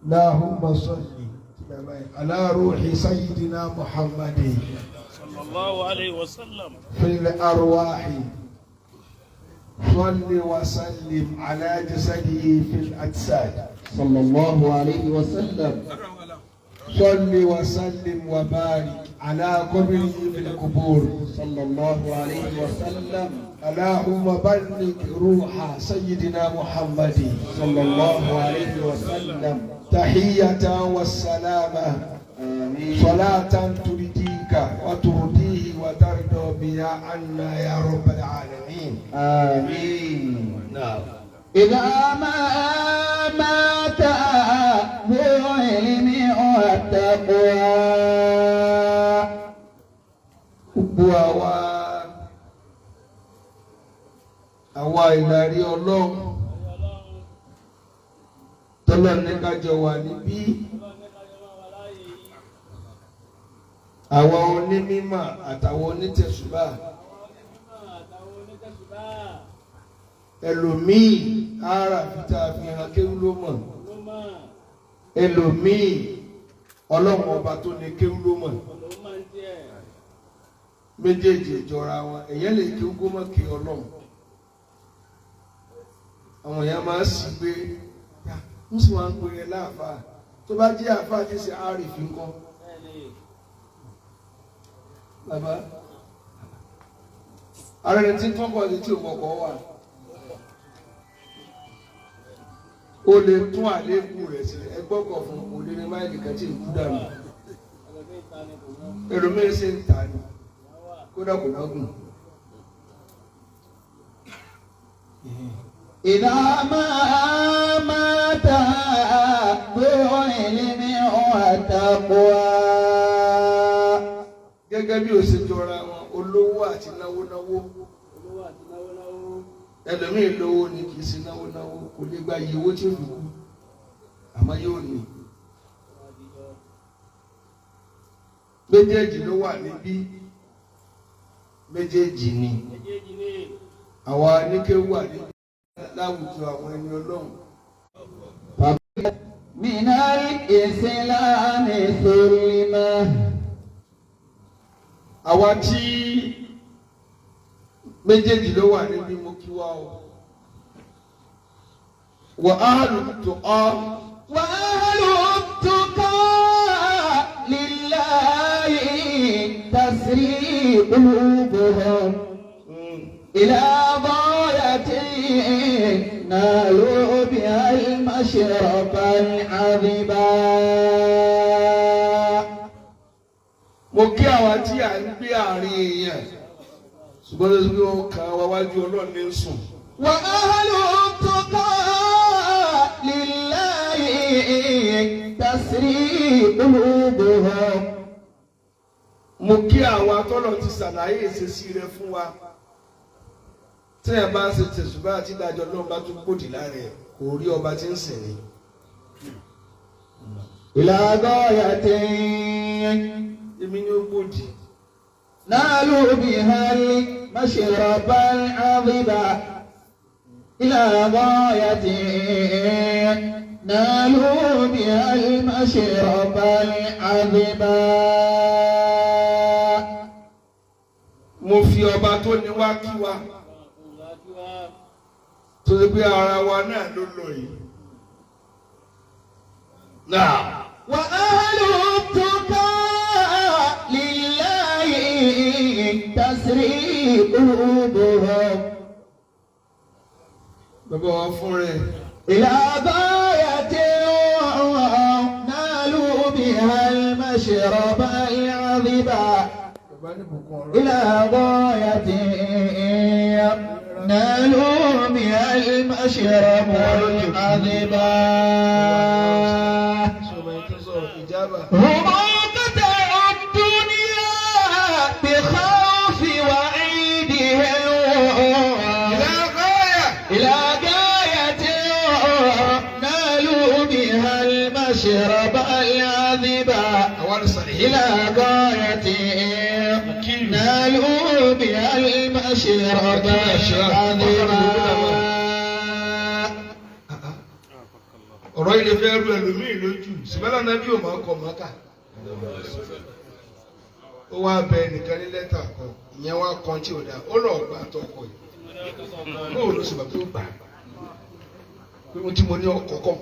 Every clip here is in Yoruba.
اللهم صل على روح سيدنا محمد صلى الله عليه وسلم في الأرواح صل وسلم على جسده في الأجساد صلى الله عليه وسلم. صل وسلم وبارك على قبره في القبور صلى الله عليه وسلم. اللهم بلغ روح سيدنا محمد صلى الله عليه وسلم. تحية والسلامة آمين. صلاة ترضيك وترضيه وترضى بها عنا يا رب العالمين. آمين. نعم. إذا ما مات ذو علم والتقوى. Gbogbo àwa ìlàrí Ọlọ́run tọ́lọ́ ní kájọ wà níbí, àwọn onímímọ̀ àtàwọn onítẹ̀sùbà, ẹlòmíì ara fìtà fi hàn kéwú ló mọ̀, ẹlòmíì Ọlọ́run ọba tó ní kéwú ló mọ̀. Méjèèjì jọra wọn, èyàn lè kí ogó mọ́ kí Ọlọ́run. Àwọn èèyàn máa sì gbé ń sì wọ́n ń pè é láàfáà, tó bá jẹ́ àfáà tí ṣe àrífín kọ́. Bàbá ara ẹni tí ń tọ́kọ̀ sí tí ò kọ̀kọ́ wà, ó lè tún àléébù rẹ̀ sí ẹgbọ́kọ̀ fún òdìrí máìlì kan tí ìkú dànù. Ẹlòmíín ṣe ń tà ní kódà kò lọ́gùn. إذا ما مات ذو علم والتقوى. Gẹ́gẹ́ bí ó ṣe jọra wọn, olówó àti náwó. Ẹlòmíín lówó ni kì í ṣe náwó, kò lè gba iye owó tí ó fi kú, àmọ́ yóò ní. Méjèèjì ló wà níbí, méjèèjì ni. Àwa oníkéwú wà níbí láwùjọ àwọn ẹni Ọlọ́run. من الإسلام سلمة. Àwa tí méjèèjì ló wà níbí mo kí wa o. Wa ahlu tuqa. وأهل التقى لله تسري قلوبهم إلى غاية نالوا بها المشرق العذبا. Mo kí àwa tí à ń gbé àárín èèyàn, ṣùgbọ́n ló ń gbé ọkàn wa wájú Ọlọ́run ní sùn. وأهل التقى لله تسري قلوبهم. Mo kí àwa tọ́lọ̀ ti ṣàlàyé ìṣesí rẹ̀ fún wa. Tí ẹ bá ń ṣe tẹ̀sùbá àti ìdájọ́ náà bá tún gbòdì lára ẹ̀, kò rí ọba tí ń sìn ní. إلى غاية Èmi ni ó gbòdì. نالوا بها المشرب العذبا. إلى غاية نالوا بها المشرب العذبا. Mo fi ọba tó ní wá kí wa, tó ṣe pé ara wa náà ló lọ yìí. Náà. وأهل التقى لله تسري قلوبهم Bàbá wa fún rẹ̀. إلى غاية نالوا بها المشرب العذبا. Bàbá ní bùkún ọ̀rọ̀. إلى غاية نالوا بها المشرب العذبا. هم قطع الدنيا بخوف وعيدهم إلى غاية نالوا بها المشرب العذبا. إلى غاية نالوا بها المشرب العذبا. ọ̀rọ̀ ilé fẹ́ rú ẹlòmíì lójú ṣùgbọ́n náà bí òun máa kọ mọ́kà ó wá bẹ nìkan ní lẹ́tà kan ìyẹn wá kan tí ò dáa ó lọ gbà tọkọ yìí bóun ló sì bá tó gbà pé mo ti mo ní ọkọ̀ kọ̀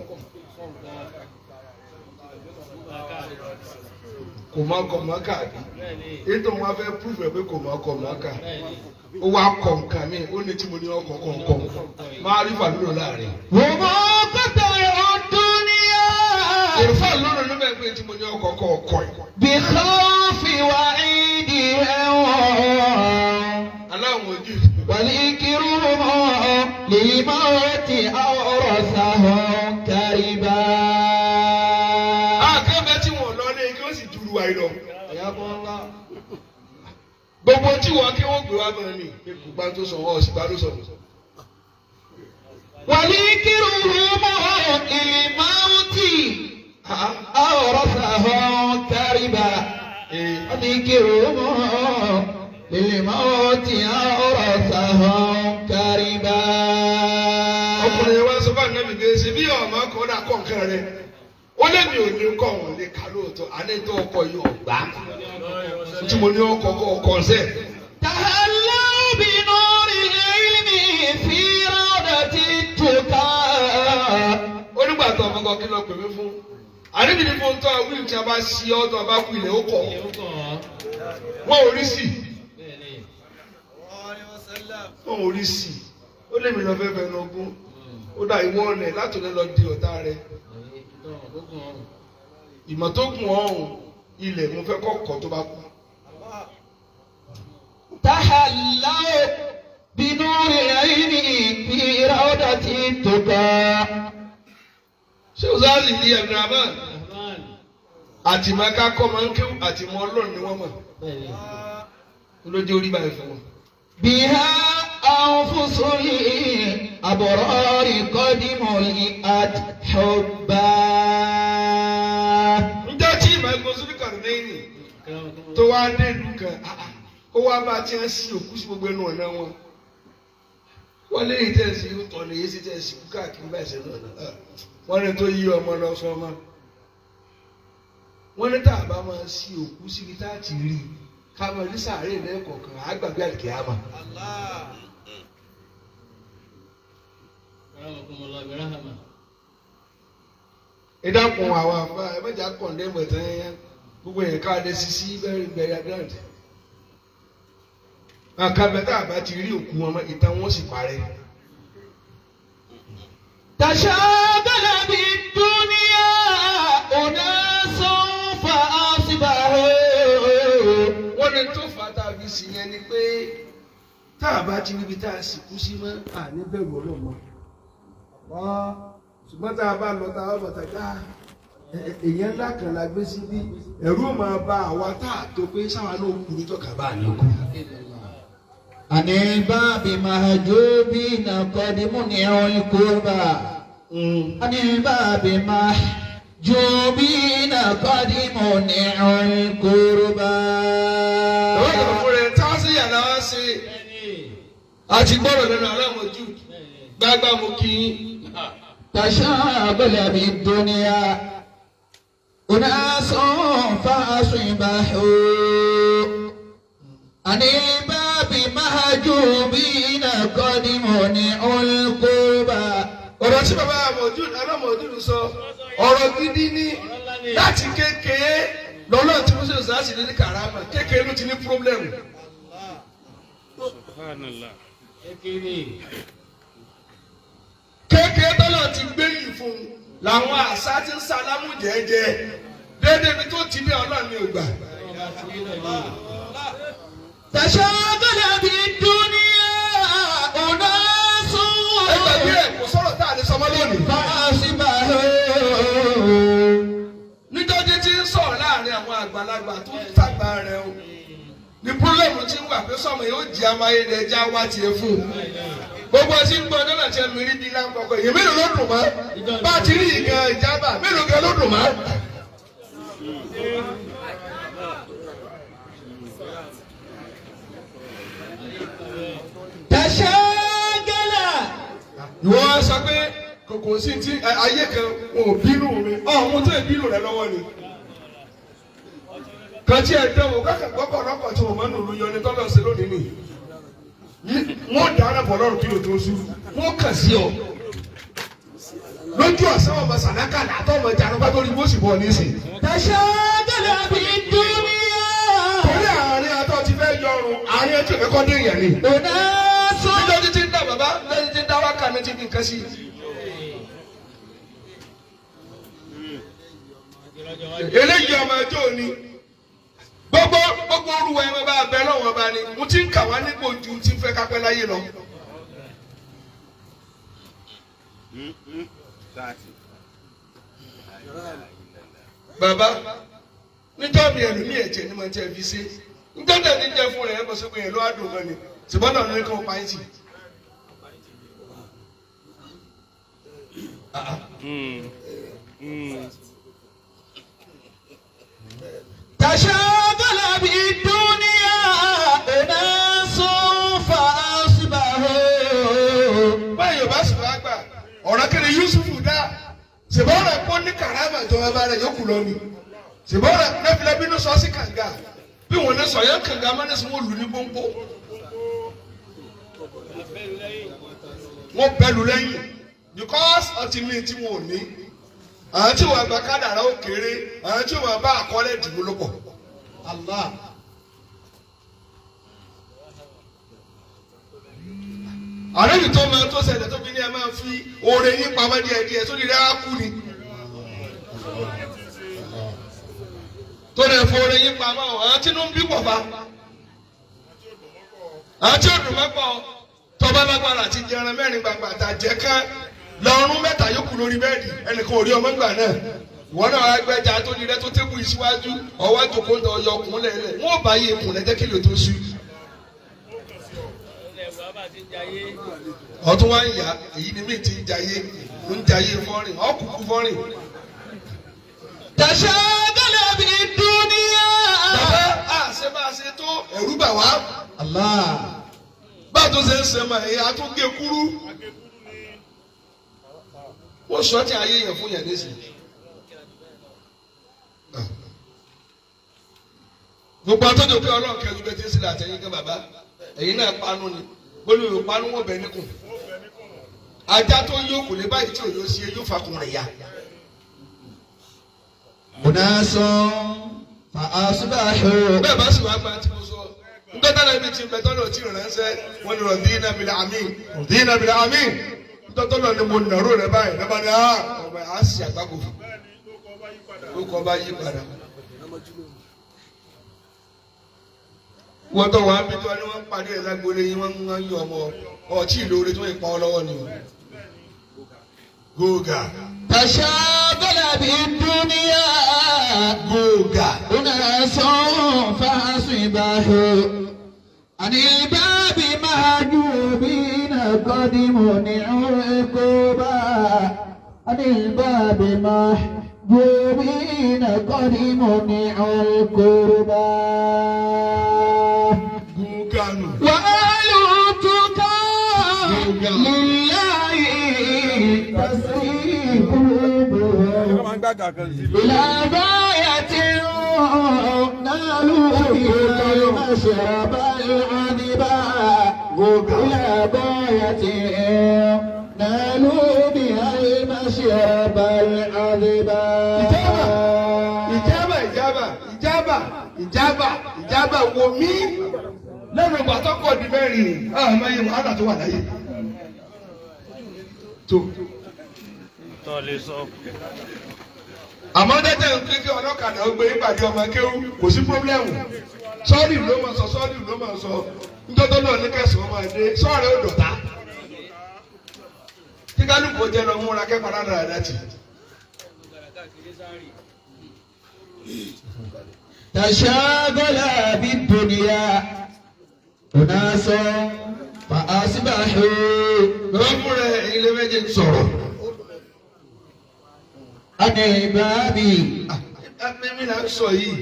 kò máa kọ mọ́kà bí ètò wọn fẹ́ púfù ẹ̀ pé kò máa kọ mọ́kà ó wá kọ nǹkan mi ó ní tí mo ní ọkọ̀ kọ̀ọ̀kan máa rí fàlúrò láàrin. wọ́n kọ́tà ọdún ní yá. èròfà lọ́nà ló bẹ̀ pé tí mo ní ọkọ̀ kọ̀ọ̀kan yìí. bí khawfi wa ìdí ẹ̀wọ̀n. aláwọ̀ ojú. والإكرام للموت أورثه كربا. Àkàbẹ́ tí wọ́n lọ lé kí ó sì dúró wa lọ. Gbogbo tí wọ́n kí wọ́n gbé wá bọ̀ ní ìkùgbà tó sọ wọ́n ọ̀sìgbà ló sọ. والإكرام للموت أورثه كربا. والإكرام للموت أورثه كربا. Ọkùnrin wa sọ fún ànábì pé ṣe bí ọmọ kan dà kọ́ nǹkan rẹ̀. Wọ́n lé mi ò ní kọ́ òun lè kà lóòótọ́, àní tó ọkọ̀ yìí ọ̀gbá. Tí mo ní ọkọ̀ ṣẹ̀. تهلوا بنور العلم في روضة التقى. Onígbà tó ọmọ kan kí lọ pè mí fún. Àníbi ni fún tó wíìlì tí a bá ṣí ọ́ tó a bá kú ilẹ̀ ó kọ̀. Wọ́n ò rí sí. Wọ́n ò rí sí. Ó lé mi lọ fẹ́ fẹ́ lọ gún. Ó dà ìwọ ọ̀nẹ̀ láti lọ di ọ̀tá rẹ̀. Ìmọ̀ tó gùn ọ̀hún ilẹ̀ mo fẹ́ kọ́kọ́ tó bá kú. تهلوا بنور العلم في روضة التقى. Ṣé o sáà lè di Abdulrahman? Àtìmọ́ká kọ́ máa ń kéwù àtìmọ́ ọlọ́run ni wọ́n mọ̀. Olójú orí báyìí fún wọn. بها أنفس الأبرار قد ملئت حبا. Ǹjẹ́ tí ìmọ̀ ẹgbẹ́ sórí kàrúnẹ́yìn tó wá dé ìlú kan, ó wá bá tí wọ́n sí òkú sí gbogbo ẹnu ọ̀nà wọn. Wọ́n lé ìtẹ̀sí tọ̀nà èyí sí tẹ̀sí kú káàkiri báyìí sẹ́nu ọ̀nà. Wọ́n ní tó yí ọmọ lọ sọ ọmọ. Wọ́n ní tá a bá máa sí òkú síbi tá a ti rí i. Ká máa ní sàárè lẹ́ẹ̀kọ̀ọ̀kan àgbàgbé àlìkìyámà. Ẹ dákun àwọn àfa ẹ mẹ́jà kọ̀ǹdẹ́mù ẹ̀tàn yẹn gbogbo yẹn ká lè sisi bẹ́ẹ̀ bẹ́ẹ̀ grand. Àkàbẹ̀tà àbá ti rí òkú wọn ìtàn wọn sì parẹ́. تشاغل بالدنيا أناس فأصبحوا. Wọ́n ní tó fà á tàbí sí yẹn ni pé tá a bá ti ríbi tá a sì kú sí mọ́ àní bẹ̀rù ọlọ́mọ. Ṣùgbọ́n tá a bá lọ tá a bá bàtà ká èèyàn ńlá kan la gbé síbí ẹ̀rù máa bá àwa tá a tó pé sáwa náà kú níjọ́ kàbá àná kú. عن الباب محجوبين قد منعوا القربى. عن الباب محجوبين قد منعوا القربى. Ọ̀rẹ́ tá a sì yà náà ṣe àti gbọ́dọ̀ lẹ́nu aláwọ̀jú gbágbá mo kí i. تشاغل بالدنيا أناس فأصبحوا. عن الباب محجوبين قد منعوا القربى. Ọ̀rọ̀ tí bàbá alámọ̀dún sọ ọ̀rọ̀ gidi ní láti kékeré lọ́lọ́ tí wọ́n ṣe ṣáàṣì ní kàrámà kékeré ló ti ní pírọ́blẹ́mù. Subhanallah. Kékeré tọ́lọ̀ ti gbé yìí fún un làwọn àṣà ti ń sálámù jẹ́jẹ́ déédéé bí tó ti ní ọlọ́ọ̀ni ògbà. تشاغل بالدنيا أناس Ẹgbẹ̀bí ẹ̀ kò sọ̀rọ̀ tá a lè sọmọ lónìí. فأصبحوا. Nítorí tí ń sọ̀rọ̀ láàrin àwọn àgbàlagbà tó ń tàgbà rẹ̀ o. Ní pírọ́lẹ́mù tí ń wà pé sọ́mọ yóò jí amáyé rẹ̀ já wá tiẹ̀ fún un. Gbogbo ẹtí ń gbọ́ ọjọ́ náà tí ẹnu rí di láńkọ̀kọ̀ èyí mélòó ló dùn mọ́? Bá a ti rí ìgan ìjábà mélòó gan ló dùn mọ́? تشاغل. Ìwọ sọ pé kò kò sí tí ayé kan wọn ò bínú mi ọ̀hún tó ìbínú rẹ lọ́wọ́ ni. kàtí ẹ̀ dẹ́wọ̀ kákà gbọ́kọ̀ lọ́kọ̀ tí wọ́n máa ń lò yọ ní tọ́lọ̀ sí lónìí nì. wọ́n dáná bọ̀ lọ́rùn kí ló tó sú wọ́n kà sí ọ. lójú ọ̀sán ọmọ sàdákà látọ̀ ọmọ ìjà nípa tó ní bó sì bọ̀ nísìn. tashagala bidunya. torí àárín atọ́ ti fẹ́ yọrùn àárín ẹtì ẹ̀kọ́ dé èèyàn ni. unasun. níjọ́ títí ń dà bàbá lẹ́yìn tí ń dá wákà ní ti fi nǹkan sí. eléyìí ọmọ ẹjọ́ ni gbogbo olúwa ẹ bá bẹ lọ́wọ́ bá ní mo ti ń kà wá nípò ju ti ń fẹ́ kápẹ́ láyé lọ. bàbá níjọ́ mi ẹ̀lú ní ẹ̀jẹ̀ ni mo ti ẹ̀ fi ṣe níjọ́ tẹ̀ ní jẹ́ fún rẹ̀ ẹ̀ bọ̀ sí pé ẹ̀ ló wá dùn gan ni ṣùgbọ́n náà ní kí wọ́n pa ẹ̀ tì. tashagala bidunya unasun fa asbahu. báyìí ò bá sì wá gbà ọ̀rọ̀ kiri Yusufu dá ṣùgbọ́n rẹ̀ kó ní karama tó ẹ bá rẹ̀ yókù lọ ni ṣùgbọ́n rẹ̀ nẹ́fìlẹ́ bínú sọ sí kànga bí wọ́n ní sọ yẹn kànga máa ní sọ wọ́n lù ní gbóngbó wọ́n bẹ́lú lẹ́yìn because ọtí mi tí wọn ò ní àwọn tí wọ́n gba kádàrá ó kéré àwọn tí wọ́n bá àkọọ́lẹ̀ dìbò ló pọ̀. Allah. àrẹ́bì tó máa tó ṣẹlẹ̀ tó fi ní ẹ máa fi oore yín pamọ́ díẹ̀ tó ní rẹ́ á kú ni. tó lè fọ oore yín pamọ́ àwọn tí inú ń bí pọ̀ bá àwọn tí ó dùn mọ́pọ̀ tọ́ba lágbára àti jẹran mẹ́rin gbàgbà àtàjẹ́ kán lọ́rùn mẹ́ta yókù lórí bẹ́ẹ̀dì ẹnìkan ò rí ọmọ gbà náà ìwọ náà wá gbẹ́jà tó ní rẹ́ tó tébù ìṣíwájú ọwọ́ àjòkó ń ọyọ ọkùnrin lẹ́lẹ̀ wọ́n bá yé ikùn lẹ́jẹ́ kí lè tó sú. ọtún wá ń yá èyí ni míì ti ń jayé ló ń jayé fọ́rìn ọkùnkùn fọ́rìn. tashagala bidunya. bàbá àṣẹ bá a ṣe tó ẹ̀rú bà wá. Allah. bá a tó ṣe ń ṣe mà ẹ̀yà tó gé kúrú. wọ́n sọ ti ayé yẹn fún yẹn nísìnyí. gbogbo àtọ́jọ́ pé ọlọ́run kẹrin bẹ́ẹ̀ ti ń sílẹ̀ àtẹ̀yìn kan bàbá ẹ̀yin náà panu ni olùyò panu wọ́n bẹ̀ níkùn ajá tó yóò kò lè báyìí tí òyò sí yóò fakùn rẹ̀ ya. unasun fa asbahu. bẹ́ẹ̀ bá sì wá gba tí mo sọ ntọ́ta náà ibi tí ń bẹ tọ́lọ̀ tí ìrànṣẹ́ wọn ni rọ̀dínà bìlà àmín rọ̀dínà bìlà àmín ntọ́tọ́ náà ni mo nàró rẹ̀ báyìí lọ́ba ni ọ̀bẹ á sì àgbákò fún ló kọ́ bá yí padà. wọ́n tọ́ wàá bí tí wọ́n ní wọ́n ń parí ẹ̀ lágbólé yín wọ́n ń yọ ọmọ ọtí ìlóore tí wọ́n ń pa ọ lọ́wọ́ ni o. góògà. tashagala bidunya. góògà. unasun fa asbahu. anil babi mahjubina qad muni'u uquba. anil babi mahjubina qad muni'u uquba. góògànù. وآياتك لله تسريب إلى غاية نالوا بها المشرب العذبا إلى غاية نالوا بها المشرب العذبا. ìjábà wo mí lẹ́nu ìgbà tó kọ̀ di mẹ́rin àmọ́ iye wàhálà tó wà láyé. tó tọ́ lè sọ. àmọ́ dẹ́tẹ̀ ń kékeré ọlọ́kadà ó gbé ìpàdé ọmọ kéwú kò sí pírọ́blẹ́mù sọ́ọ̀lì ló máa sọ sọ́ọ̀lì ló máa sọ nítorí náà ní kẹsàn-án máa dé sọ́ọ̀rẹ́ ó dọ̀tá kí kálukú ó jẹ́ lọ múra kẹ́kọ̀ọ́ dáadáa tì. تشاغل بالدنيا أناس فأصبحوا. lọ́kùnrin ilé méjì ń sọ̀rọ̀. عن بابي. mímí náà ń sọ yìí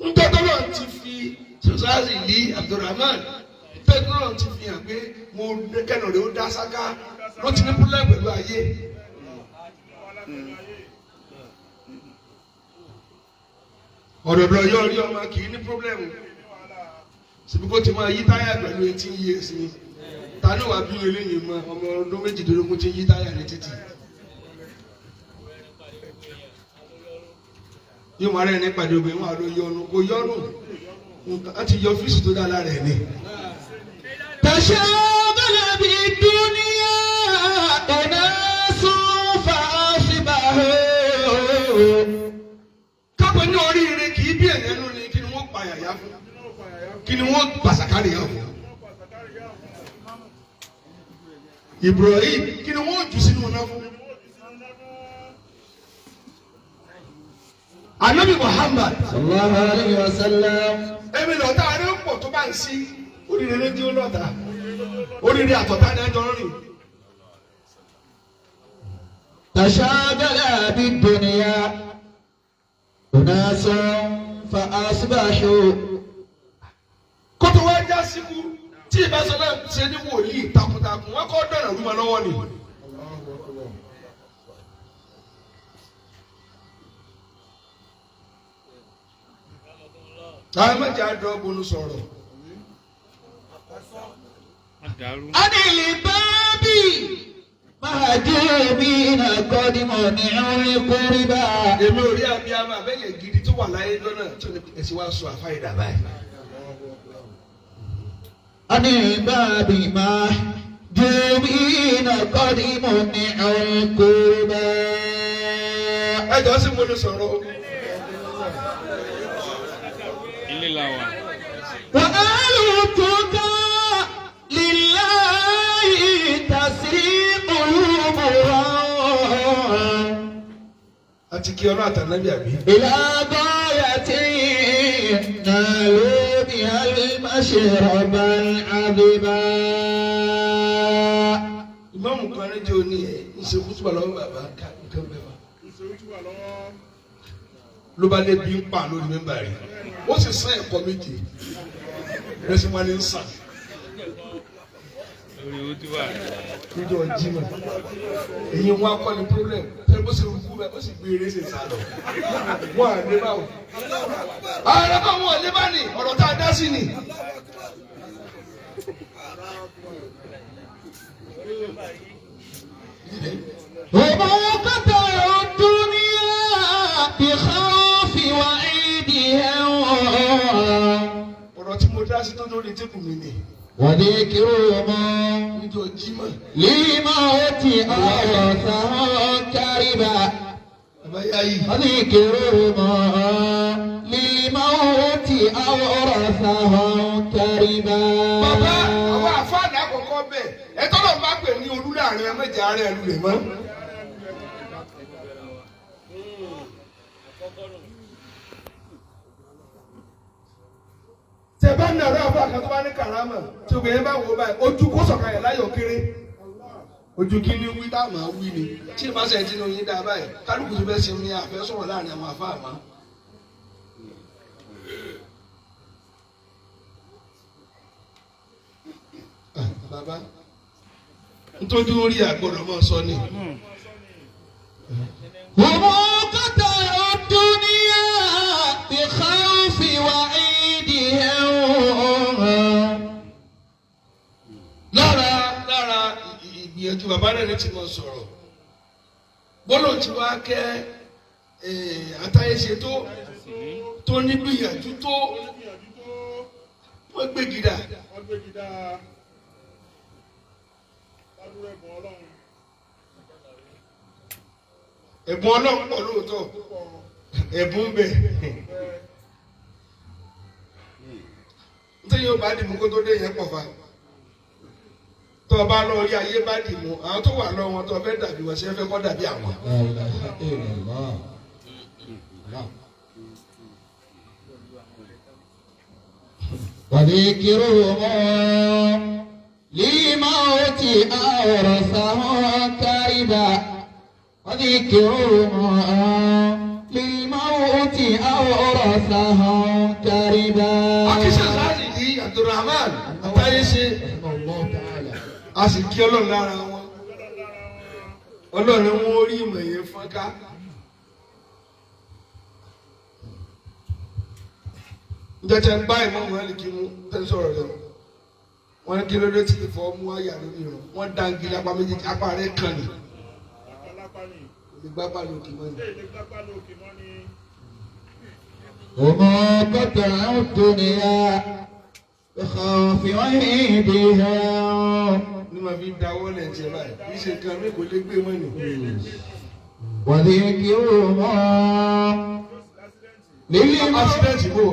ntọ́tọ́lọ́ ti fi sọ́sáàsì lí Abdulrahman ntọ́tọ́lọ́ ti fi hàn pé mo kẹ́nu rẹ̀ ó dá sáká ló ti ní púlẹ̀ pẹ̀lú ayé ọ̀dọ̀dọ̀ yọ orí ọmọ kì í ní pírọ́blẹ́mù síbi kó ti máa yí táyà pẹ̀lú 18 years ni ta ní wàá bí eléyìí mọ ọmọ ọdún 18 ti yí táyà ní títì yóò máa rẹ̀ ní pàdé obìnrin wà ló yọnu kò yọnu a ti yọ fíìsì tó dára rẹ̀ ni. تشاغل بالدنيا أناس فأصبحوا. kápẹ́ ní oríire kì í bí ẹ̀yẹ́ nù ni kí ni wọ́n pa yàyà fún kí ni wọ́n pàṣàkárì yà fún. Ibrahim kí ni wọ́n jù sínú náà fún. Ànábì Muhammad sallallahu alayhi wa sallam. èmi lọ́tà rẹ̀ ń pọ̀ tó bá ń sí oríire ló dé ó lọ́tà oríire àtọ̀tà ni ẹjọ́ rìn. تشاغل بالدنيا أناس فأصبحوا. kótó wá já síkú tí ìbásọ́lá ṣe ní wòlíì takuntakun wọn kọ́ dọ̀nà rúmọ lọ́wọ́ ni. táwọn méjì á dọ́ bonú sọ̀rọ̀. عن الباب مهجومين قد منعوا القربى. èmi ò rí abiyamọ abẹ́yẹ gidi tó wà láyé lọ́nà tí ẹ̀sìn wá sọ àfáìdà báyìí. عن الباب مهجومين قد منعوا القربى. ẹ jọ sí mo lè sọ̀rọ̀. ilé la wà. وأهل التقى لله تسري قلوبهم àti kí ọlọ́ àtànábì àbí. إلى غاية نالوا بها المشرب العذبا. ìmáàmù kan ní jẹ́ òní ẹ̀ ń ṣe kútùbà lọ́wọ́ bàbá ká nǹkan bẹ́ẹ̀ bá. ló bá lé bí ń pa lórí mẹ́mbà rẹ̀ ó sì sán ẹ̀kọ́ méje rẹ́sì wọn ní ń sàn. lórí ojúbà. níjọ́ jimá èyí wọn akọ ní problem tẹ́lẹ̀ bó ṣe rúkú bẹ́ẹ̀ bó sì gbé eré ṣe sá lọ. wọn à lé báwọn. ààrẹ bá wọn lé bá ní ọ̀rọ̀ tá a dá sí ni. وموقع الدنيا بخوف وعيدها. ọ̀rọ̀ tí mo dá sí tó lórí tébù mi ni. وذكرهم níjọ́ jimá. لموت أرثه كربا. bàbá yá yìí. وذكرهم لموت أرثه كربا. bàbá àwọn àfáàní àkọ́kọ́ bẹ́ẹ̀ ẹ tọ́lọ̀ bá pè ní olúlé àárín ẹ̀mẹ́jẹ àárẹ̀ ẹ̀lú rẹ̀ mọ́. tẹ̀bá ní ọ̀rọ̀ àbọ̀ àkàtọ́ bá ní kàrámà tí obìnrin bá wò ó báyìí ojú kó sọ̀kalẹ̀ láyọ̀ kéré ojú kí ni wí táwọn á wí ni tí ìbáṣẹ̀ tí ní oyin dá báyìí kálukú tó bẹ́ẹ̀ ṣe ní àfẹ́sọ̀rọ̀ láàrin àwọn àfáàmá. bàbá nítorí orí àgbọ̀dọ̀ máa sọ ni. وموقع الدنيا بخوف وعيدها. lára ìgbìyànjú bàbá rẹ̀ ti máa sọ̀rọ̀ bọ́lọ̀ tí wàá kẹ́ àtàyèsè tó nígbìyànjú tó wọ́n gbé gidà. ẹ̀bùn ọlọ́run pọ̀ lóòótọ́ ẹ̀bùn bẹ̀ nítorí yóò bá dìmú kó tó dé yẹn pọ̀ fa tó o bá lọ rí ayé bá dìmú àwọn tó wà lọ́wọ́ tó o fẹ́ dàbí wọ́n ṣe fẹ́ kọ́ dàbí àwọn. وذكرهم لموت أورثه كربا. وذكرهم للموت أورثه كربا. akíṣe láti di Abdulrahman àtàyèsè a sì kí ọlọ́run lára wọn Ọlọ́run wọn rí ìmọ̀ yẹn fọ́nká. Njẹ́jẹ́ ń bá ìmọ̀ wọn lè kí mú tẹ́ sọ̀rọ̀ rẹ̀. Wọ́n kí ló dé tí ìfọ̀ mú àyà lórí rẹ̀. Wọ́n dáńgí lápá méjèèjì apá rẹ̀ kàn ní. Ìgbàgbà lókè mọ́ ni. وما قطع الدنيا بخوف وعيدها. Ní ma fi dáwọ́ lẹ̀ tiẹ̀ báyìí. Kì í ṣe nǹkan mi kò lè gbé mọ́ ni. وذكر Accident bò.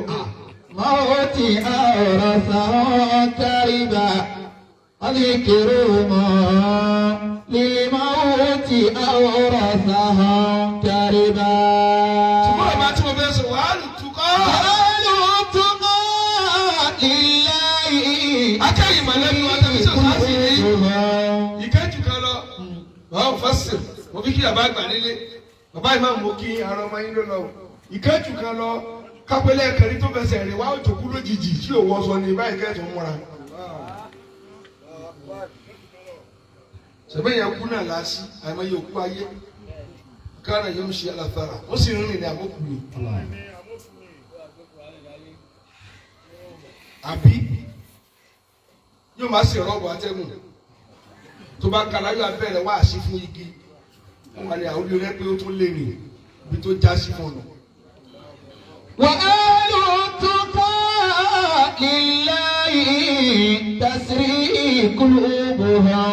للموت أورثه كربا. وذكر للموت أورثه كربا. Ṣùgbọ́n àbá tí mo fẹ́ sọ wàhálù tukọ́. Akẹ́yìn mọ̀lẹ́bí wa tẹ̀lé sọ̀tà sí ní. Ìkẹ́jù kan lọ. Wàá fọ́sẹ̀. Mo fi kí bàbá àgbà nílé. Bàbá ìmọ̀ mo kí ara ọmọ yín ló lọ. Ìkẹ́jù kan lọ. Kápẹ́lẹ́ kẹrin tó fẹsẹ̀ rìn wá òjòkú lójijì tí ò wọ́ sọ ní báyìí kẹ́tù múra. Ṣèbí yẹn kú náà lásì, àìmọ̀ yóò kú ayé. Kára yóò ṣe àlàfàrà. Ó sì ń rìn ní àbókù ni. Àbí yóò máa ṣe rọ́ọ̀bù atẹ́gùn tó bá kala yóò abẹ́rẹ́ wá sí fún igi wọ́n wà ní àwọn olórí pé ó tún lè rìn ibi tó já sí fún ọ̀nà. وآل التقى لله تسري قلوبها.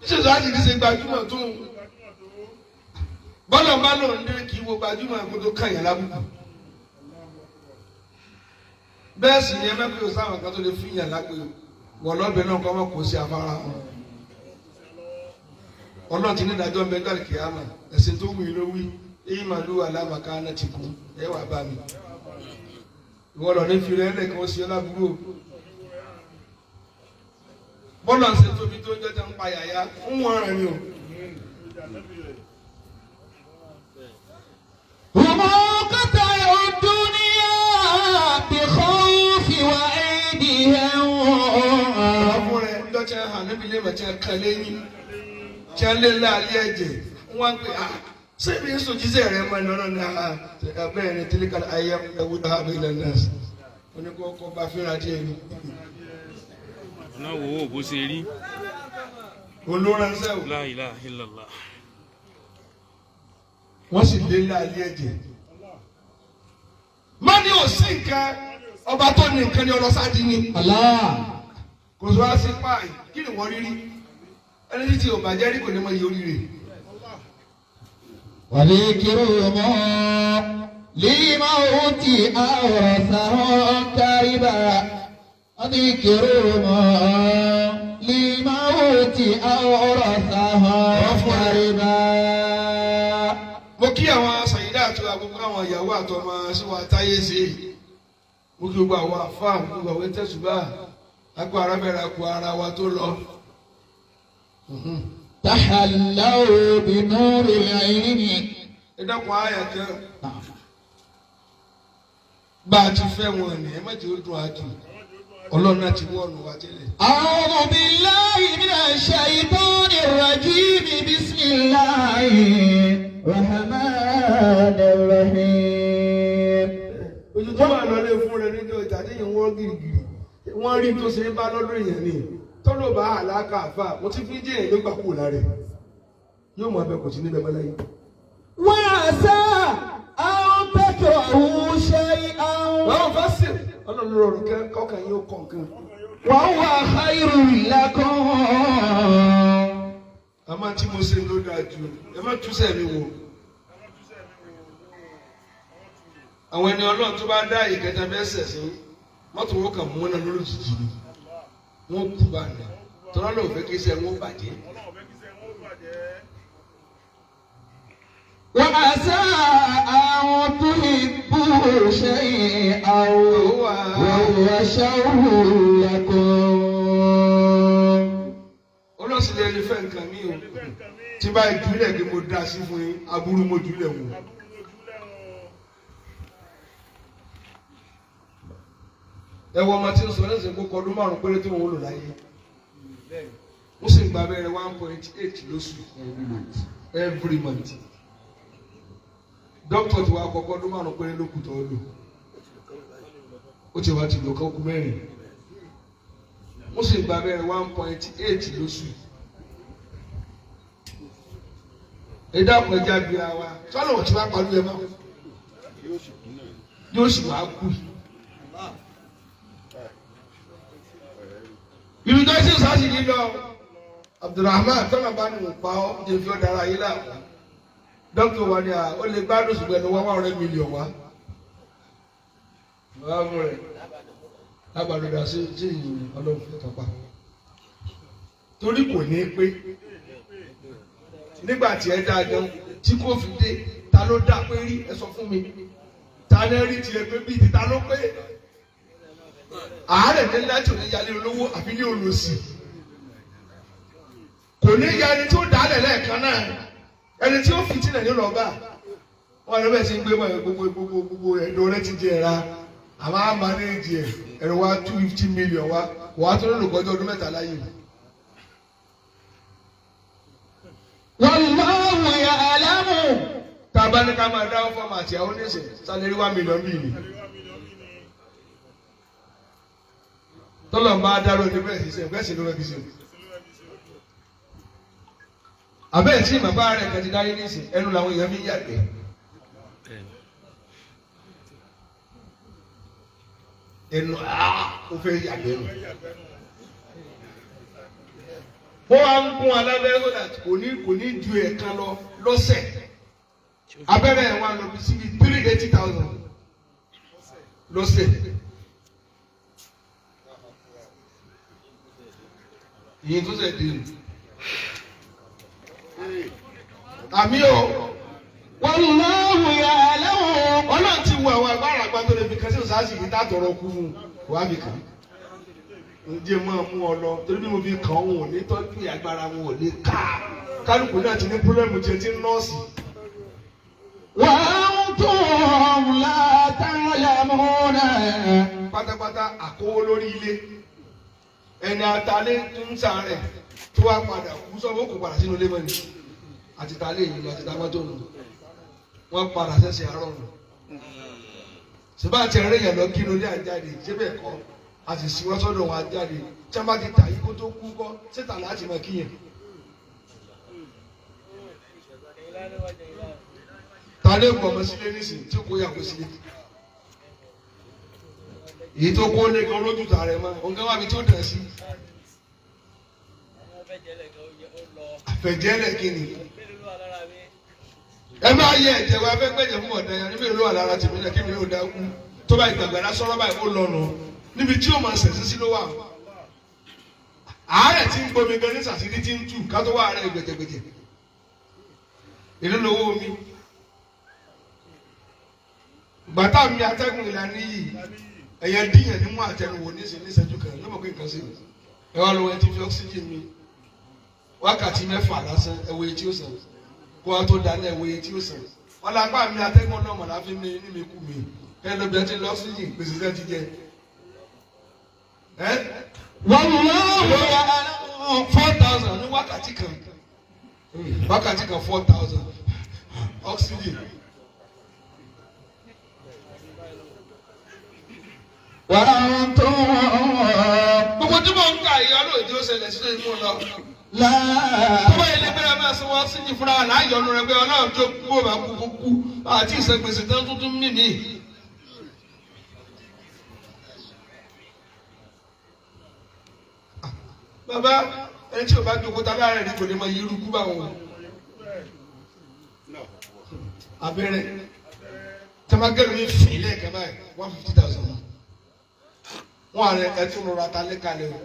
Ṣé láti ní ṣe gbajúmọ̀ tó ń bọ́lá bá lò ń lé kí wo gbajúmọ̀ kó tó kàn yẹn lábùkù. Bẹ́ẹ̀ sì ni ẹ mẹ́pẹ́ o sáwọn kan tó lè fi yàn lápẹ́ wọ̀ lọ́bẹ̀ náà kọ́ mọ́ kó sí afárá wọn. Ọlọ́run ti ní ìdájọ́ ń bẹ dọ́ọ̀lì kìámà ẹ̀sìn tó wù ló wí èyí màá lù wà lámàká náà ti kú ẹ wà bá mi. Ìwọ lọ ní fi rẹ lẹ́ẹ̀kan sí ọlábúrò. Bọ́lá ń ṣe tóbi tó ń jẹ́jẹ́ ń pa yàyà ń wọ́n rẹ̀ ni o. وما قطع الدنيا بخوف وعيدها. Àwọn rẹ̀ ń dọ́jà hàn níbi ilé ìmọ̀ tí a kàn lẹ́yìn tí a lé láàlẹ́ ẹ̀jẹ̀ wọ́n ń pè á sẹ́mi ń sojíṣẹ́ rẹ̀ mọ́ ẹni ọ̀nà ní abẹ́rẹ́ ní tílíkà ayé ẹ̀wúdà abẹ́lẹ̀ nọ́ọ̀sì oníkókó bá fínra díẹ̀ ni. Ọ̀nà wo wo bó ṣe rí? Olóránṣẹ́ o. La ilaha illallah. Wọ́n sì lé láàlẹ́ ẹ̀jẹ̀. Má ní òsín nǹkan ọba tó ní nǹkan ní ọlọ́sàdì ni. Allah. Kò sọ wá sí páì kí ni wọ́n rí rí ẹni tí ò bàjẹ́ rí kò ní mọ iye oríire. وذكر للموت أورثه كربا. وذكر للموت أورثه كربا. Mo kí àwọn sàyídà àti àgbègbè àwọn ìyàwó àtọmọ síwá táyé ṣe. Mo kí gbogbo àwọn àfáà gbogbo àwọn tẹ̀sùbà lápò arábẹ̀rẹ̀ àpò ara wa tó lọ. تحلوا بنور العلم. Ẹ dákun àyà kan. Bá a ti fẹ́ wọn ni ẹ má jẹ́ ó dùn àjù. Ọlọ́run náà ti wọ́ọ̀nù wa tẹ́lẹ̀. أعوذ بالله من الشيطان الرجيم. بسم الله الرحمن الرحيم. Ojú tó wà lọ́lé fún rẹ nínú ọjà tí yẹn wọ́n gírígírí. Wọ́n rí tó ṣe é bá lọ́dún èèyàn ni. Tọ́lọ̀ bá àlákà àfà mo ti fi jẹ́ èèyàn ló gbà kúrò lára ẹ̀. Yóò mọ abẹ kò sí níbẹ̀ bọ́lá yìí. وعسى أن تكرهوا شيئا Báwo bá sì ọlọ́run rọrùn kọ́kàn yín ó kọ̀ nǹkan. وهو خير لكم. Àmọ́ tí mo ṣe ló dáa jù ẹ má túṣẹ̀ mi wò. Àwọn ẹni ọlọ́run tó bá dá ìkẹta bẹ́ẹ̀ sẹ̀sìn mọ́tò wọn kàn mú náà lórí jìjì ni. Wọ́n kú bá nà tọ́lá lóò fẹ́ kí iṣẹ́ wọn bàjẹ́. وعسى أن تحبوا شيئا وهو شر لكم. Ọlọ́sìn lè fẹ́ nǹkan mi o. Tí bá ìjúlẹ̀ ni mo dá sí fún yín, aburú mo jùlẹ̀ wò. Ẹ wọ ọmọ tí ń sọ lẹ́sìn kó kọdún márùn-ún péré tí wọ́n lò láyé. wọ́n sì gba abẹ́rẹ́ 1.8 lóṣù every month. Dókítà tí wàá kọ́kọ́ ló máa ń pẹ́rẹ́ lókùn tó lò ó ti wá ti lò kọ́kú mẹ́rin. Wọ́n sì gba abẹ́rẹ́ 1.8 lóṣù. Ẹ̀dá ọ̀pẹ̀já bí i wa sọ́nà wọ́n ti wá pàlú ẹ̀ máa yóò sì wá kú. Ibi tó ṣe sáàsì yìí lọ Abdulrahman tọ́nà bá ní pa ọ́ jẹ́ fi ọ́ dára yìí láàbù. Dókítà wa ni ó lè gbádùn ṣùgbọ́n ẹni 100 million wá. Bàbá mú rẹ̀ lágbàdúrà sí ìyìn ọlọ́run fún kápá. Torí kò ní pé nígbà tí ẹ dáa gan tí kò fi dé ta ló dá pé rí ẹ sọ fún mi ta ní rí tiẹ̀ pé bíi ti ta ló pé àárẹ̀ ní láti òní yálé olówó àbí ní olùsì kò ní ya ẹni tí ó dálẹ̀ lẹ́ẹ̀kan náà ẹni tí ó fi tí nàìjíríà lọ bá wọn lọ bẹ́ẹ̀ sí ń gbé mọ́ gbogbo ẹ̀dọ́ rẹ ti jẹ ẹ̀ra àmọ́ àmọ́ ní ìdí ẹ̀ ẹ̀rọ wa 250 million wa wàá tó lónìí kọjá ọdún mẹ́ta láyé mi. Wallahu ya'lamu. Tàbá ní ká máa dáwọ́ fọ́ọ̀mù àti àwọn oníṣẹ́ sálẹ́rí 1 million bíi ni. Tọ́lọ̀ ń bá dárò ní bẹ́ẹ̀ ṣiṣẹ́ bẹ́ẹ̀ sì ló rẹ̀ bí ṣe. Àbẹ́ẹ̀ tí bàbá rẹ̀ kan ti dáyé nísìn ẹnu làwọn èèyàn fi ń yàgbẹ́. Ẹnu ó fẹ́ yàgbẹ́ nù. Wọ́n wá ń kún alábẹ́rẹ́ sọ́dà kò ní ju ẹ̀kan lọ lọ́sẹ̀. Abẹ́rẹ́ ẹ̀ wá lọ bí síbi 380,000 lọ́sẹ̀. Ìyẹn tó ṣẹ̀ dé nù. Àmì o. Wallahu ya'lamu. Ọlọ́run ti wo àwọn agbára àgbà tó lè fi kẹ́sì òṣàṣì yìí dátọ̀rọ̀ kú fún wàá fi kàn. Ǹjẹ́ máa mú ọ lọ torí bí mo fi kàn wọn ò ní tọ́jú agbára wọn ò lè ká. Kálukú náà ti ní pírọ́lẹ́mù jẹ tí ń nọ́ọ̀sì. Wa antum la ta'lamuna. Pátápátá àkówó lórí ilé. Ẹni atalé ń sàárẹ̀ tó wá padà kú sọ́wọ́ kò padà sínú ilé mọ́ni. Àti talé yìí lọ àti tamátó nù. Wọ́n padà sẹ́sẹ̀ àárọ̀ nù. Ṣèbá àti ẹ̀rẹ́ yẹn lọ kí ló dé àjáde ṣé bẹ́ẹ̀ kọ́ a sì sí wọ́n sọ́dọ̀ wọn àjáde tí wọ́n bá ti tà yí kó tó kú kọ́ síta láti mọ kíyàn. Ta ló gbọ́ ọmọ sílé nísìnyí tí kò yà kó sílé? Èyí tó kó lé gan lójú tà rẹ̀ mọ́ ọ̀gá wa mi tó dẹ̀ sí. Àfẹ̀jẹ́lẹ̀ kí ni? Ẹ máa yẹ ẹ̀jẹ̀ wa fẹ́ gbẹ̀jẹ̀ fún ọ̀dà yẹn níbi ìlú àlára tèmi náà kí mi yóò dá kú tó bá ìgbàgbọ́dá sọ́rọ́ báyìí ó lọ́nu níbi tí ó máa ṣẹ̀sí sí ló wà. Àárẹ̀ tí ń gbomi gan ní sàṣírí tí ń tù ká tó wá àárẹ̀ gbẹ̀jẹ̀gbẹ̀jẹ̀. Èló lówó mi. Gbàtà mi atẹ́gùn ìlànà yìí ẹ̀yẹ díyàn ní mú àtẹnuwò níṣẹ́jú kan yóò mọ̀ pé nǹkan sí mi. Ẹ wá lọ́wọ́ ẹ ti fi oxygen mi wákàtí 6 lásán ẹ̀wọ̀ etí ó sàn. Kó wa tó dalẹ̀ ẹ̀wọ̀ etí ó sàn. Wọ́n lọ apá mi atẹ́gùn náà mọ̀ láfi mi ní mi kú mi. Ẹ lọ bí ẹ ti lọ oxygen gbèsè sẹ́ ti jẹ. Wallahu ya'lamu. 4,000 ní wákàtí kan. Wákàtí kan 4,000 oxygen. Wa antum Gbogbo tí mo ń kà yìí ọlọ́ọ̀dì ó ṣẹlẹ̀ sínú ìmú lọ. la. Bọ́bá ilé bẹ́rẹ̀ máa sọ wọ́n sí ní fúnra láàyọ̀nù rẹ̀ pé ọlọ́run tó kú ó máa kú kú àti ìṣègbèsè tán tuntun mímì. Bàbá ẹni tí o bá jókòó tá láàrin ní kò ní máa yí irú kú báwọn. Abẹ́rẹ́ tẹ́mágẹ́rù mi fìn lẹ́ẹ̀kan báyìí 150,000. Wọ́n àrẹ ẹtún rọra ta lẹ́kalẹ̀ o.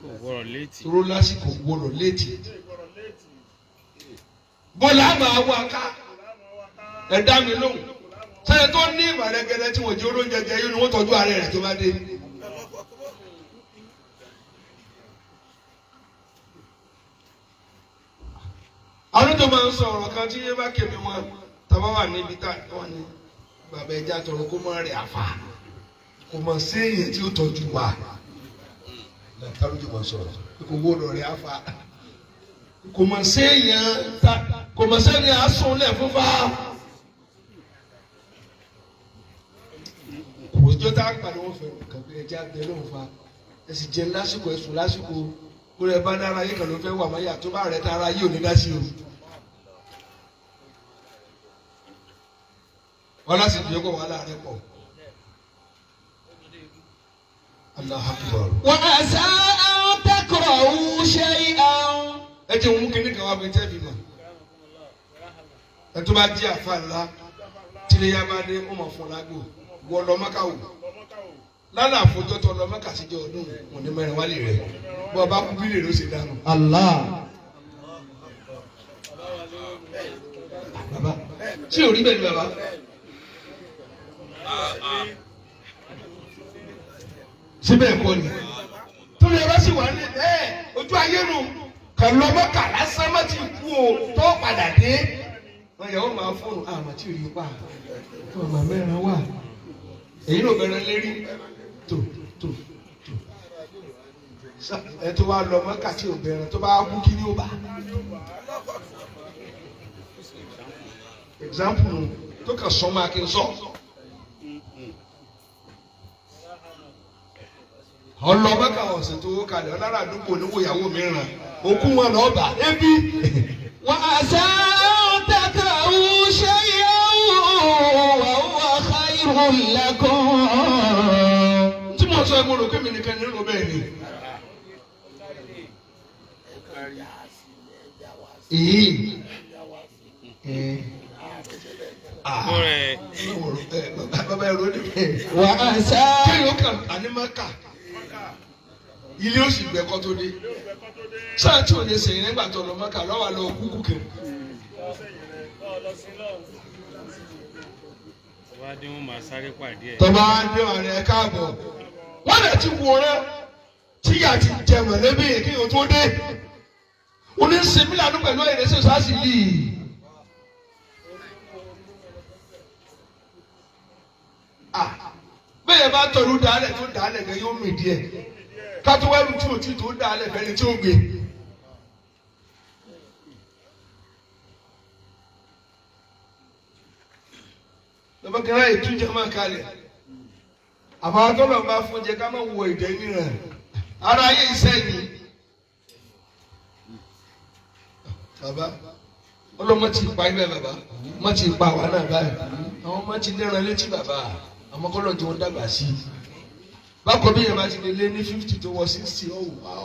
Kò gbọ́dọ̀ létí. Toró lásìkò gbọ́dọ̀ létí. Bọ́lá máa wá ká. Ẹ dá mi lóhùn. Sẹ́yìn tó ní ìmọ̀lẹ́gẹ́dẹ́ tí wọ́n jẹ́ olóúnjẹ jẹ yóò ní wọ́n tọ́jú ààrẹ rẹ̀ tó bá dé. Àwọn tó máa ń sọ ọ̀rọ̀ kan tí yé bá kèmí wọn tàbá wà níbi tá wọ́n ní bàbá ẹja tọrọ kó mọ́ rẹ̀ àfà. Kò mọ̀ sí èyí tí ó tọ́jú wa. Látàlójú mọ̀ sọ̀rọ̀. kò gbọdọ̀ rẹ̀ afa kò mọ̀ séèyàn ta kò mọ̀ sẹ́ni àsùnlẹ̀ fúnfa kò jọ tá a pàdé wọn fẹ́ kàbí ẹjẹ́ abẹ lóun fa ẹsì jẹun lásìkò ẹsùn lásìkò kó lè bá dára yìí kan ló fẹ́ wà máyà tó bá rẹ̀ tara yìí ò ní dá sí o. wọn láti dùn kó wàhálà rẹ̀ pọ̀. Allahu Akbar. وعسى أن تكرهوا شيئا. ẹ jẹ́ òun kíní kan wá bí tẹ́ fi mọ̀ ẹ tó bá jí àfa ńlá tìlẹ̀yà bá dé ó mọ̀ fún lágbo wọ lọ Mẹ́kà wò lálẹ́ àfojọ́tọ̀ lọ Mẹ́kà síjọ́ ọdún wọn ní mẹ́rin wálé rẹ̀ bọ́ ọba kú bílẹ̀ ló ṣe dànù. Allah. Bàbá tí ò rí bẹ́ẹ̀ ni bàbá. Síbẹ̀ ẹ̀kọ́ ni tóbi ẹ bá sì wà ní ojú ayé nu kàn lọ Mẹ́kà lásán má ti kú o tó padà dé. Wọ́n yẹ wọ́n máa fóònù àmọ́ tí ò rí pa fún ọmọ mẹ́rin wà èyí ló bẹ̀rẹ̀ lérí tó ẹ tó wá lọ Mẹ́kà tí ò bẹ̀rẹ̀ tó bá kú kí ni ó bá. Example nu tó kàn sọ máa kí n sọ. Ọlọ́mọ́ká ọ̀sẹ̀ tó kalẹ̀ ọ̀lára àdúgbò níwò ìyàwó mìíràn òkú wọn lọ́ọ́ bà ẹbí. وعسى أن تكرهوا شيئا وهو خير لكم. tí mo sọ ẹgbẹ́ olùkọ́ mi nìkan nínú bẹ́ẹ̀ ni. Bàbá ẹ̀rọ ni. وعسى. kéèyàn kàn ànímọ́kà ilé òsì gbẹ̀kọ́ tó dé sáà tí ò ní sèyìn nígbà tó lọ Mẹ́kà lọ́wọ́ àlọ́ kúkú kiri. Tọ́ba dé wọn máa sáré pàdé ẹ̀. Tọ́ba dé ọ̀rẹ́ ẹ káàbọ̀ wọ́n lè ti wòran tíyà ti jẹ mọ̀lẹ́bí yẹn kí o tó dé oníṣẹ́mi lànà pẹ̀lú ìrẹsẹ̀ sáàsì yìí. bẹ́ẹ̀ bá tọrú dálẹ̀ tó dálẹ̀ gẹ́ yóò mì díẹ̀ kátó wẹ́rù tí o ti tó dálẹ̀ fẹ́ni tí ó gbé. lọ́bọ̀ kẹ́rẹ́ ìtújẹ máa kalẹ̀ àbáwọ́ tó lọ́ọ́ bá fún jẹ ká má wọ ìdẹ́ni rẹ̀ ara ayé iṣẹ́ ni. bàbá ọlọ́mọ ti pa ibẹ̀ bàbá má ti pa àwa náà báyìí àwọn ọmọ ti dẹ́ran létí bàbá àmọ́ kọ́lọ́ tí wọ́n dàgbà sí i. bákan bí yẹn bá ti lè lé ní 50 tó wọ 60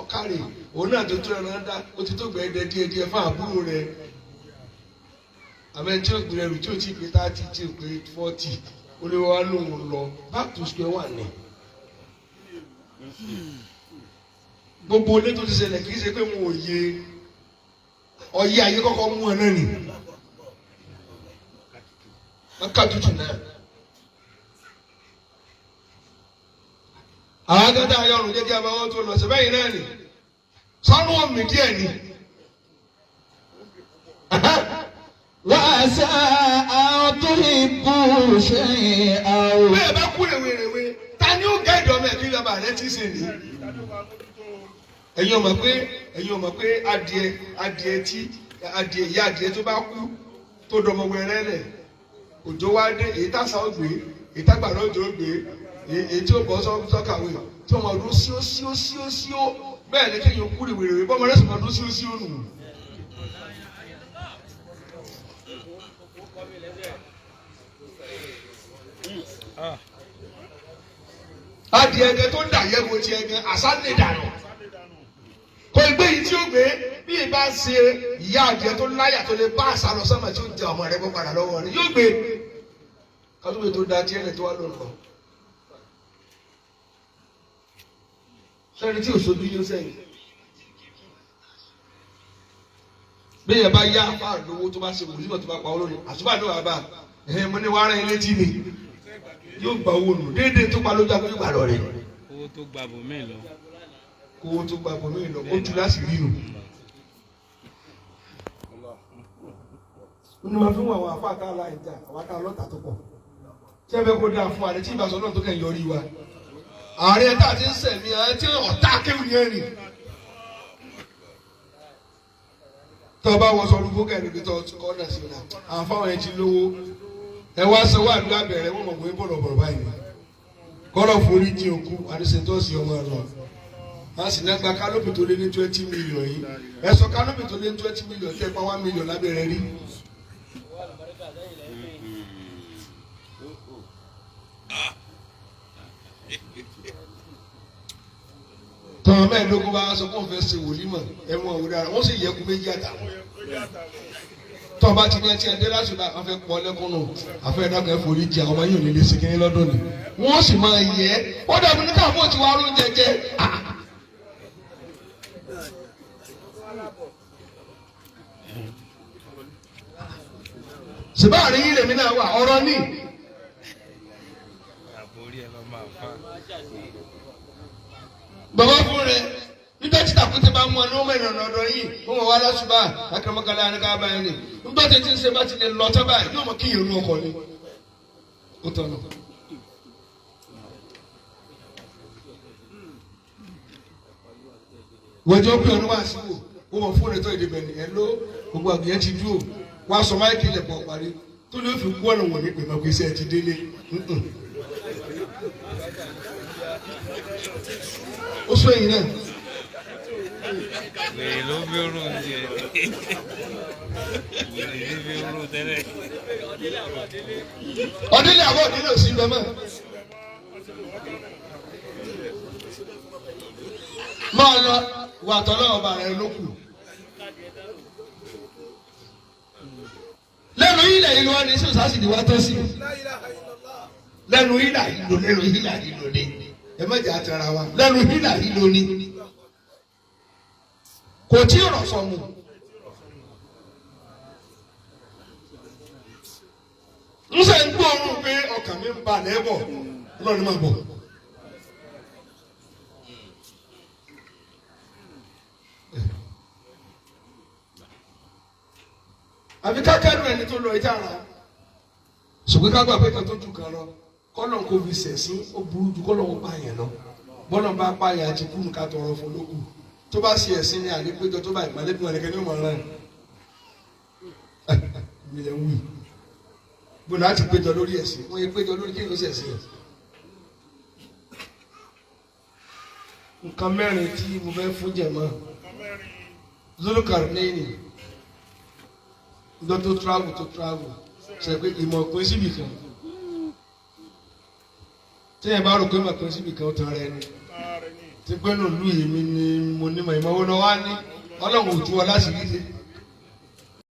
ọ̀kárẹ̀ òun náà tó tó ẹran dá ó ti tó gbẹ̀ẹ́dẹ́ díẹ̀díẹ̀ fún àbúrò rẹ̀ àmọ́ tí ó gbé ẹrù tí ó ti pé 30 tí ó pé 40 ó lè wá lóhùn lọ back to square one ni. gbogbo ilé tó ti ṣẹlẹ̀ kì í ṣe pé mo ò yé ọyẹ ayé kọ́kọ́ mú ẹ náà nì wọ́n ká tutù náà. àwọn akẹ́kọ̀ọ́ ayọ̀rùn jẹ́ kí a bá wọ́n tó lọ sí bẹ́yìn náà nì sọ́nù ọ̀mì díẹ̀ ni. وعسى أن تحبوا شيئا. bẹ́ẹ̀ bá kú rèwerèwe ta ni ó gẹ́ ìdọ́mọ̀ ẹ̀kí bàbá rẹ ti sè ní. ẹ̀yin ọmọ pé adìẹ ìyá adìẹ tó bá kú tó dọmọ wẹrẹ lẹ òjò wá dé èyí tàṣà ó gbé èyí tàgbàrá òjò ó gbé èyí tí ó bọ́ sọ́kàwé tí wọ́n máa dún síó bẹ́ẹ̀ ni kéèyàn kú rèwerèwe bọ́mọ rẹ̀ sì máa dún síó nù. adìẹ ẹgẹ tó ń dà yẹ mo ti ẹgẹ àṣà lè dànù kò gbé yìí tí ó gbé bí ìbá ṣe ìyá adìẹ tó láyà tó lè bá àṣà lọ sọmọ tí ó jẹ ọmọ rẹ kó padà lọ́wọ́ rẹ yóò gbé kátó tó da díẹ̀ tó wà lọ́nà sẹ́ni tí ò sojú yóò sẹ́yìn bí yẹn bá yá apá lówó tó bá ṣe wòlíì tó bá pa olórí àṣùbà ní wàá bá mo ní wàá rẹ ilé tí mi yóò gba owó nù déédéé tó pa lójú àgbẹ̀yìn gbà lọ rẹ. owó tó gba bòmí lọ. owó tó gba bòmí lọ ó tu láti rí nù. ó ní ma fi ń wọ àwọn afọ àká aláìjà àwọn àká ọlọ́ta tó pọ̀ tí ẹ fẹ́ kó dáa fún àrẹ tí ìbáṣọ náà tó kẹ́ ń yọrí wa. ààrẹ tá a ti ń sẹ̀mí ẹ tí ọ̀tá kéwì yẹn rìn tó o bá wọ sọ olúkó kẹ́rin bí tó o kọ́ ọ̀nà sí ọ̀nà àwọn fáwọn ẹ̀ ti lówó ẹ wá sanwó àdúrà bẹ̀rẹ̀ wọ́n mọ̀ pé bọ̀rọ̀ báyìí kọ́lọ̀ forí dín òkú àdìsẹ́ntọ́sì ọmọ ẹ̀ lọ a sì náà gba kánópì tó lé ní 20 million yìí ẹ sọ kánópì tó lé ní 20 million tẹ́ pa 1 million lábẹ́rẹ́ rí. tọ́wọ́n mẹ́ẹ̀ẹ́dógún bá sọ fún òfin ṣe wòlímọ̀ ẹ̀wọ̀n òwúrọ̀ ara wọ́n sì yẹ kú méjì àtàwọn. tọ́wọ́n bá ti ní ẹtí ẹ̀dẹ́ láti bá afẹ́ pọ̀ lẹ́kùnù afẹ́ ẹ̀dọ́kẹ́ forí jẹ àwọn yóò nílé sí kínní lọ́dún ni wọ́n sì máa yẹ ó dàbí ní káfọ́ ti wá rún jẹjẹ. sèbáàrí yìí lèmi náà wà ọ̀rọ̀ ní. bàbá fún rẹ nígbà tí tàkùtì bá mú ọ ní ọmọ ìrànà ọ̀dọ̀ yìí wọn wọ wá lásùbà akérèmọkànlá àníkà báyìí ni nígbà tí ń ṣe bá ti lè lọ tọ́ báyìí yóò mọ kí ìrònú ọkọ ni ó tọ́ nù. wọ́jọ́ pé ọdún wá sí wò ó mọ̀ fún ẹ̀tọ́ ìdìbẹ̀ ni ẹ̀ ló gbogbo àgbẹ̀yẹ ti dúró wá sọ máìkì ilẹ̀ pọ̀ parí tó ní ó fi kú ọ̀nà wọ̀nyí pé mọ̀ pé iṣẹ́ ti délé. ó sọ èyí náà. wèrè ló fi rún jẹ wèrè ló fi rún tẹ́lẹ̀. ọdílé àbọ̀ ọdílé ò sí ibẹ̀ mọ́. máa lọ wà tọ́lọ́ ọba rẹ ló kù. lẹ́nu ilẹ̀ ìlú wa ní sọ́sà sì ni wá tọ́ sí. lẹ́nu ìlà ìlò lẹ́nu ìlà ìlò ni ẹ má jẹ́ àtẹ̀ra wa lẹ́nu ìlà ìlò ni kò tí ì rọ̀ sọ́mu. ń sẹ́ ń gbóòórùn pé ọkàn mi ń balẹ̀ bọ̀ lọ́ọ̀ni máa bọ̀. àbí kákẹ́rù ẹni tó lọ ìjà ara ṣùgbọ́n ká gbà pé kan tó jù kan lọ kọ́nà kò fi sẹ̀sìn ó burú ju kọ́nà ó pààyàn lọ bọ́nà bá pààyàn àti kúrú ká tọrọ fún lókù tó bá ṣe ẹ̀sìn ní àdépéjọ tó bá ìpàdé bí wọn ẹ̀kẹ́ ní ọmọ rẹ̀ ìgbìlẹ̀ ń wì bó náà ti péjọ lórí ẹ̀sìn wọ́n yẹ péjọ lórí kí ló ṣe ẹ̀sìn. nǹkan mẹ́rin tí mo fẹ́ fún jẹ̀mọ́ Zulkarnaini lọ tó travel ṣe pé ìmọ̀ pín síbì kan tí ẹ bá rò pé ìmọ̀ pín síbì kan ó tan ara ẹni tí pé nù lù yìí mi ni mo nímọ̀ ìmọ̀ owó náà wá ní ọlọ́run ò tú ọ láti rí ṣe.